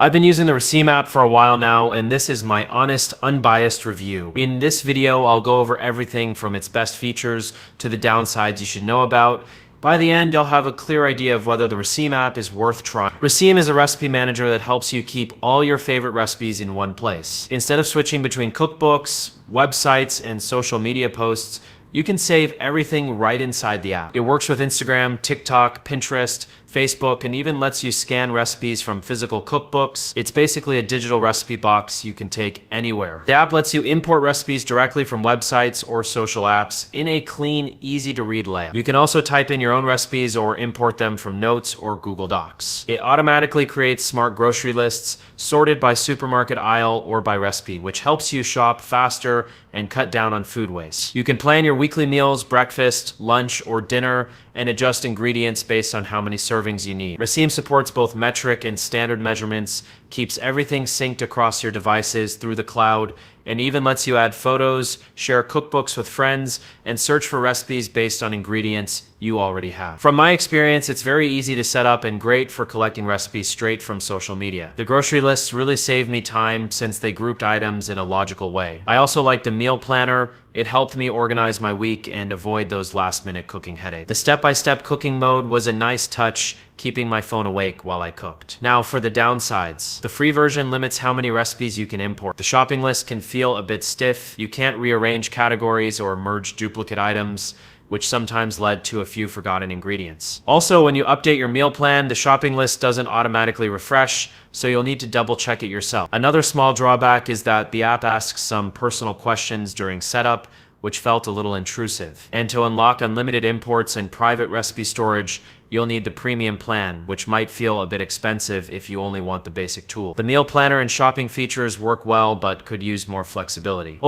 I've been using the ReciMe app for a while now, and this is my honest, unbiased review. In this video, I'll go over everything from its best features to the downsides you should know about. By the end, you'll have a clear idea of whether the ReciMe app is worth trying. ReciMe is a recipe manager that helps you keep all your favorite recipes in one place. Instead of switching between cookbooks, websites, and social media posts, you can save everything right inside the app. It works with Instagram, TikTok, Pinterest, Facebook, and even lets you scan recipes from physical cookbooks. It's basically a digital recipe box you can take anywhere. The app lets you import recipes directly from websites or social apps in a clean, easy to read layout. You can also type in your own recipes or import them from Notes or Google Docs. It automatically creates smart grocery lists sorted by supermarket aisle or by recipe, which helps you shop faster and cut down on food waste. You can plan your weekly meals, breakfast, lunch, or dinner, and adjust ingredients based on how many servings you need. ReciMe supports both metric and standard measurements, keeps everything synced across your devices through the cloud, and even lets you add photos, share cookbooks with friends, and search for recipes based on ingredients you already have. From my experience, it's very easy to set up and great for collecting recipes straight from social media. The grocery lists really saved me time since they grouped items in a logical way. I also like the meal planner. It helped me organize my week and avoid those last-minute cooking headaches. The step-by-step cooking mode was a nice touch, keeping my phone awake while I cooked. Now for the downsides. The free version limits how many recipes you can import. The shopping list can feel a bit stiff. You can't rearrange categories or merge duplicate items, which sometimes led to a few forgotten ingredients. Also, when you update your meal plan, the shopping list doesn't automatically refresh, so you'll need to double check it yourself. Another small drawback is that the app asks some personal questions during setup, which felt a little intrusive. And to unlock unlimited imports and private recipe storage, you'll need the premium plan, which might feel a bit expensive if you only want the basic tool. The meal planner and shopping features work well, but could use more flexibility.